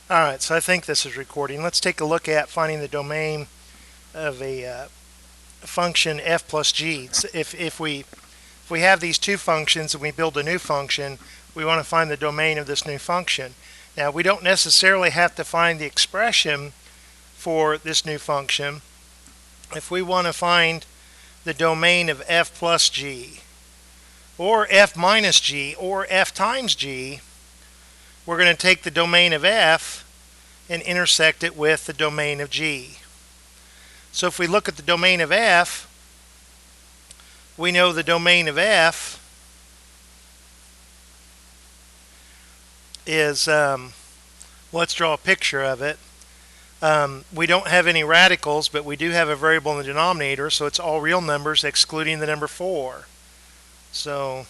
Alright, so I think this is recording. Let's take a look at finding the domain of a function f plus g. If we have these two functions and we build a new function, we want to find the domain of this new function. Now, we don't necessarily have to find the expression for this new function. If we want to find the domain of f plus g, or f minus g, or f times g, we're going to take the domain of f and intersect it with the domain of g. So if we look at the domain of f, we know the domain of f is, let's draw a picture of it. We don't have any radicals, but we do have a variable in the denominator, so it's all real numbers excluding the number 4. So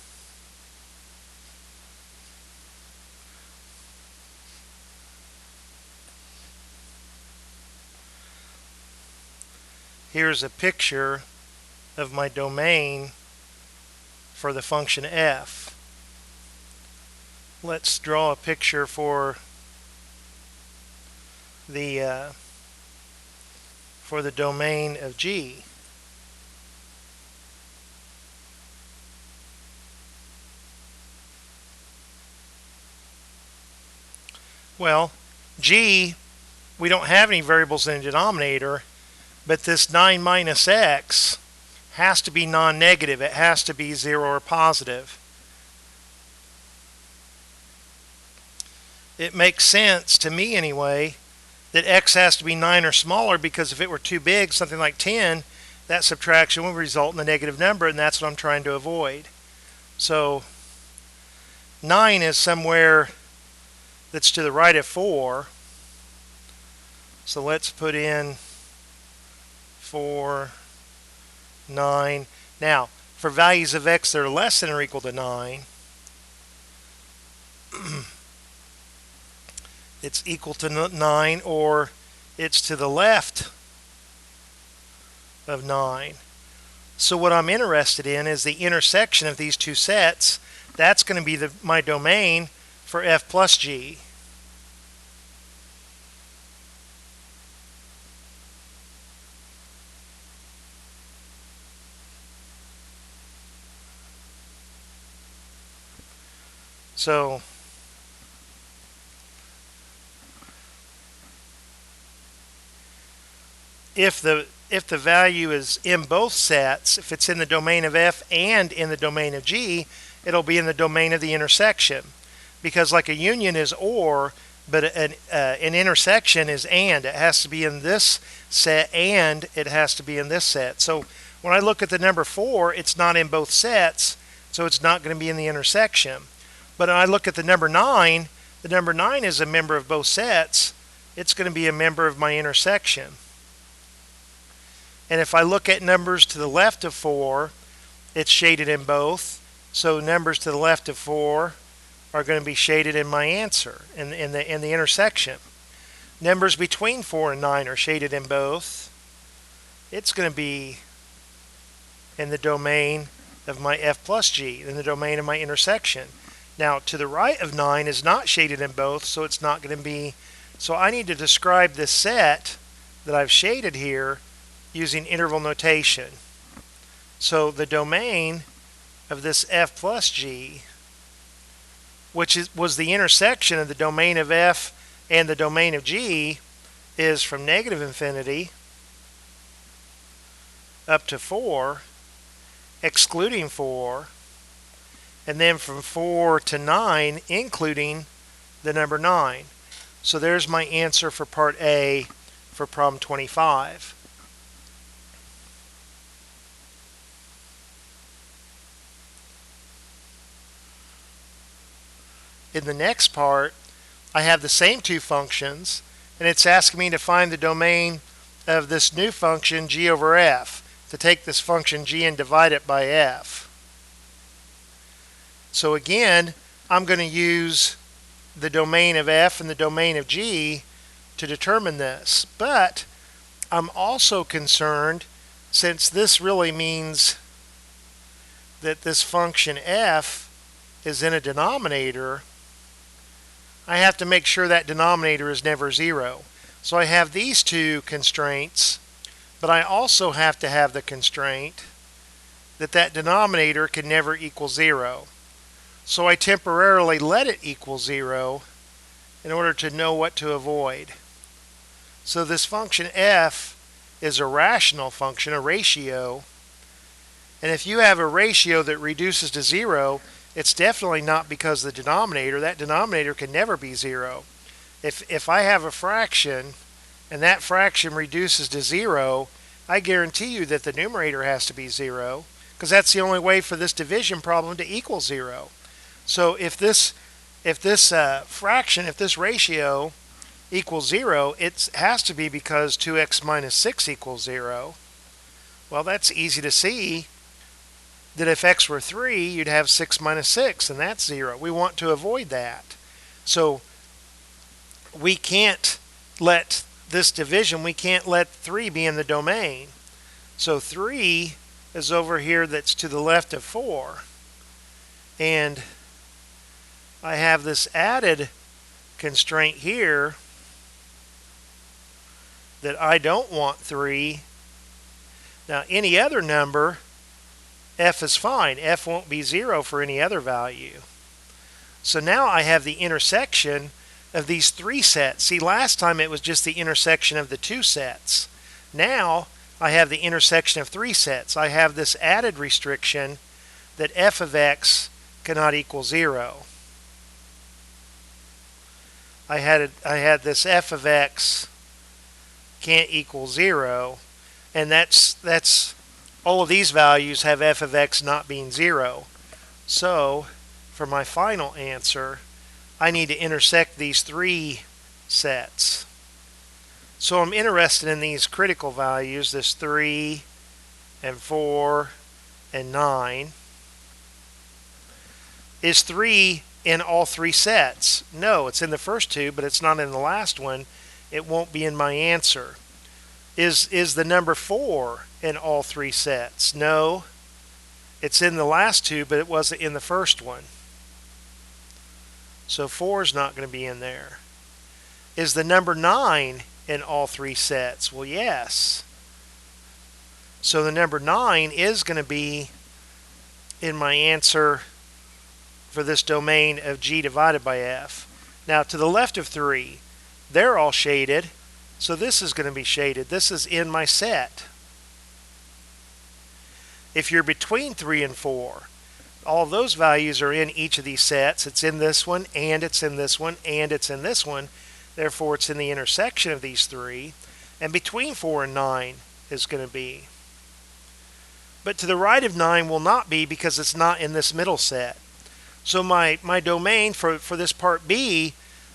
here's a picture of my domain for the function f. Let's draw a picture for the domain of g. Well, g, we don't have any variables in the denominator, but this 9 minus x has to be non-negative. It has to be 0 or positive. It makes sense, to me anyway, that x has to be 9 or smaller, because if it were too big, something like 10, that subtraction would result in a negative number, and that's what I'm trying to avoid. So 9 is somewhere that's to the right of 4. So let's put in 4, 9. Now, for values of x that are less than or equal to 9, it's equal to 9, or it's to the left of 9. So what I'm interested in is the intersection of these two sets. That's going to be my domain for f plus g. So if the value is in both sets, if it's in the domain of f and in the domain of g, it'll be in the domain of the intersection. Because like a union is or, but an intersection is and. It has to be in this set and it has to be in this set. So when I look at the number 4, it's not in both sets, so it's not going to be in the intersection. But when I look at the number 9 is a member of both sets. It's going to be a member of my intersection. And if I look at numbers to the left of 4, it's shaded in both. So numbers to the left of 4 are going to be shaded in my answer, in the intersection. Numbers between 4 and 9 are shaded in both. It's going to be in the domain of my f plus g, in the domain of my intersection. Now, to the right of 9 is not shaded in both, so it's not going to be. So I need to describe this set that I've shaded here using interval notation. So the domain of this f plus g, which was the intersection of the domain of f and the domain of g, is from negative infinity up to 4, excluding 4, and then from 4 to 9, including the number 9. So there's my answer for part A for problem 25. In the next part, I have the same two functions, and it's asking me to find the domain of this new function g over f, to take this function g and divide it by f. So again, I'm going to use the domain of f and the domain of g to determine this. But I'm also concerned, since this really means that this function f is in a denominator, I have to make sure that denominator is never 0. So I have these two constraints, but I also have to have the constraint that that denominator can never equal 0. So I temporarily let it equal 0 in order to know what to avoid. So this function f is a rational function, a ratio. And if you have a ratio that reduces to 0, it's definitely not because of the denominator. That denominator can never be 0. If I have a fraction and that fraction reduces to 0, I guarantee you that the numerator has to be 0, because that's the only way for this division problem to equal 0. So if this fraction, if this ratio equals 0, it has to be because 2x minus 6 equals 0. Well, that's easy to see that if x were 3, you'd have 6 minus 6, and that's 0. We want to avoid that. So we can't let this division, we can't let 3 be in the domain. So 3 is over here, that's to the left of 4. And I have this added constraint here that I don't want 3. Now any other number, f is fine. F won't be 0 for any other value. So now I have the intersection of these 3 sets. See, last time it was just the intersection of the 2 sets. Now I have the intersection of 3 sets. I have this added restriction that f of x cannot equal 0. I had this f of x can't equal 0, and that's all of these values have f of x not being 0. So for my final answer, I need to intersect these 3 sets. So I'm interested in these critical values, this 3 and 4 and 9. Is 3 in all 3 sets? No, it's in the first 2, but it's not in the last one. It won't be in my answer. Is the number 4 in all 3 sets? No, it's in the last 2, but it wasn't in the first one. So 4 is not going to be in there. Is the number 9 in all 3 sets? Well, yes. So the number 9 is going to be in my answer for this domain of G divided by F. Now to the left of 3, they're all shaded, so this is going to be shaded. This is in my set. If you're between 3 and 4, all of those values are in each of these sets. It's in this one, and it's in this one, and it's in this one. Therefore, it's in the intersection of these 3. And between 4 and 9 is going to be. But to the right of 9 will not be, because it's not in this middle set. So my domain for this part B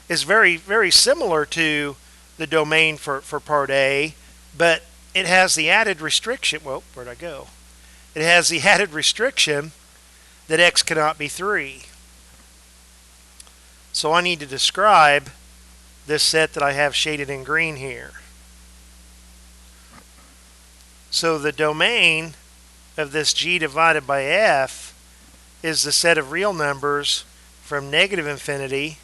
is very, very similar to the domain for part A, but it has the added restriction. Well, where'd I go? It has the added restriction that x cannot be 3. So I need to describe this set that I have shaded in green here. So the domain of this G divided by F is the set of real numbers from negative infinity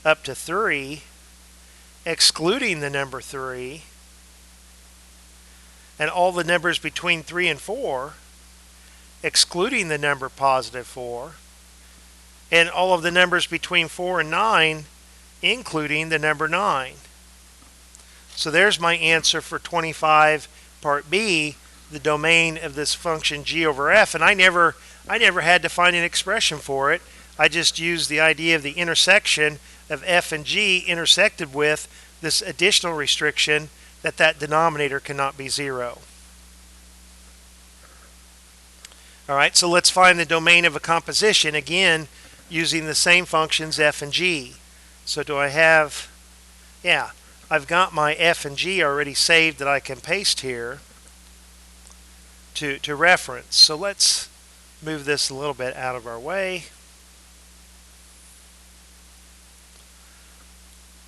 up to 3, excluding the number 3, and all the numbers between 3 and 4, excluding the number positive 4, and all of the numbers between 4 and 9, including the number 9. So there's my answer for 25 part B, the domain of this function G over F, and I never had to find an expression for it. I just used the idea of the intersection of F and G intersected with this additional restriction that that denominator cannot be 0. All right, so let's find the domain of a composition, again, using the same functions F and G. So do I have, yeah, I've got my F and G already saved that I can paste here to reference. So let's move this a little bit out of our way.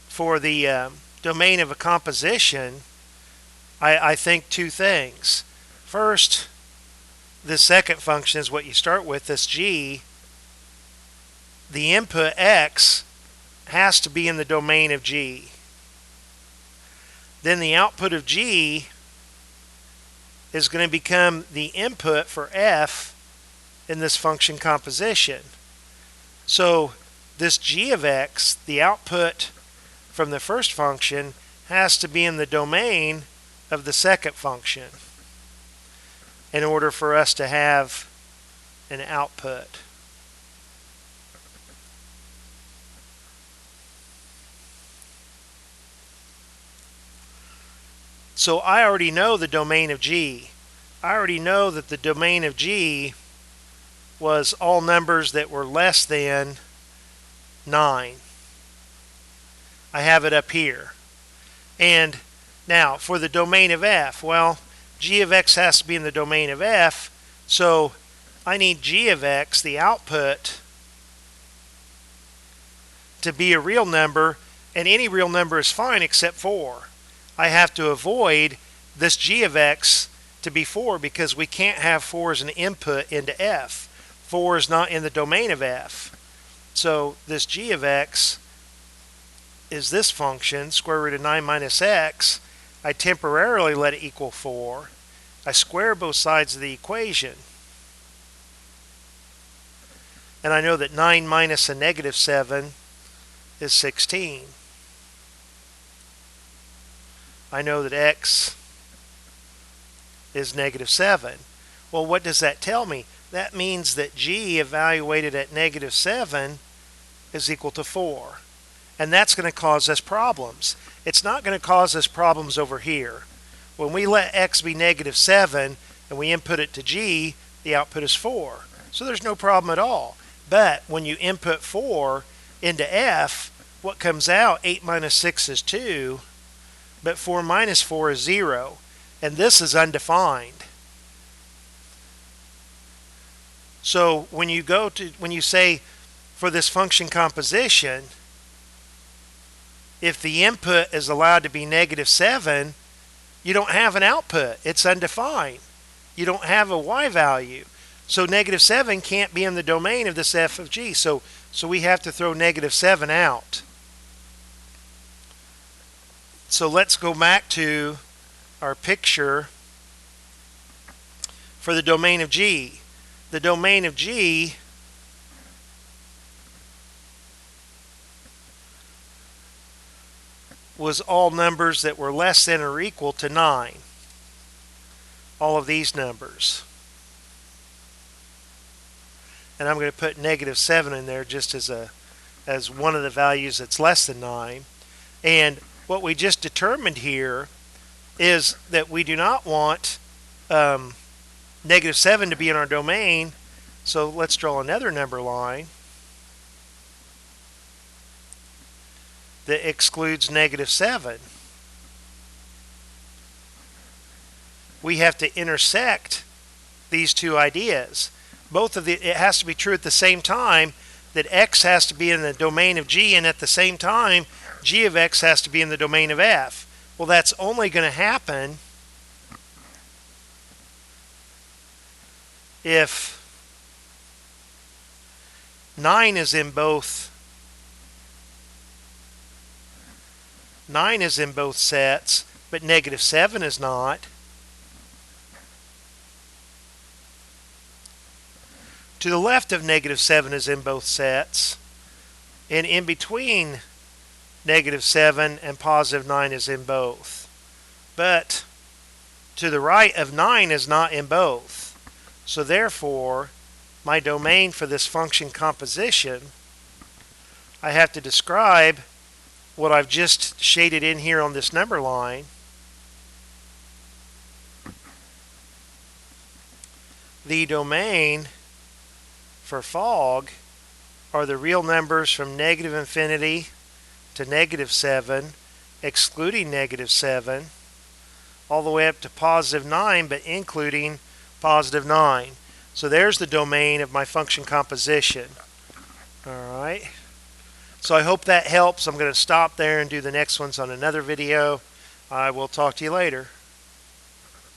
For the domain of a composition, I think 2 things. First, this second function is what you start with, this G. The input x has to be in the domain of G. Then the output of G is going to become the input for f in this function composition. So this g of x, the output from the first function, has to be in the domain of the second function in order for us to have an output. So I already know the domain of G. I already know that the domain of G was all numbers that were less than 9. I have it up here. And now for the domain of f, well, g of x has to be in the domain of f, so I need g of x, the output, to be a real number, and any real number is fine except 4. I have to avoid this g of x to be 4 because we can't have 4 as an input into f. 4 is not in the domain of f. So this g of x is this function, square root of 9 minus x. I temporarily let it equal 4. I square both sides of the equation. And I know that 9 minus a negative 7 is 16. I know that x is negative 7. Well, what does that tell me? That means that g evaluated at negative 7 is equal to 4. And that's going to cause us problems. It's not going to cause us problems over here. When we let x be negative 7 and we input it to g, the output is 4. So there's no problem at all. But when you input 4 into f, what comes out, 8 minus 6 is 2, but 4 minus 4 is 0. And this is undefined. So when you say for this function composition, if the input is allowed to be negative 7, you don't have an output. It's undefined. You don't have a y value. So negative 7 can't be in the domain of this f of g. So we have to throw negative 7 out. So let's go back to our picture for the domain of g. The domain of g was all numbers that were less than or equal to 9. All of these numbers. And I'm going to put negative 7 in there just as one of the values that's less than 9. And what we just determined here is that we do not want negative 7 to be in our domain. So let's draw another number line that excludes negative 7. We have to intersect these two ideas. It has to be true at the same time that x has to be in the domain of g, and at the same time g of x has to be in the domain of f. Well, that's only going to happen if 9 is in both sets, but negative 7 is not. To the left of negative 7 is in both sets, and in between negative 7 and positive 9 is in both. But to the right of 9 is not in both. So therefore, my domain for this function composition, I have to describe what I've just shaded in here on this number line. The domain for fog are the real numbers from negative infinity to negative 7, excluding negative 7, all the way up to positive 9, but including positive 9. So there's the domain of my function composition. All right. So I hope that helps. I'm going to stop there and do the next ones on another video. I will talk to you later.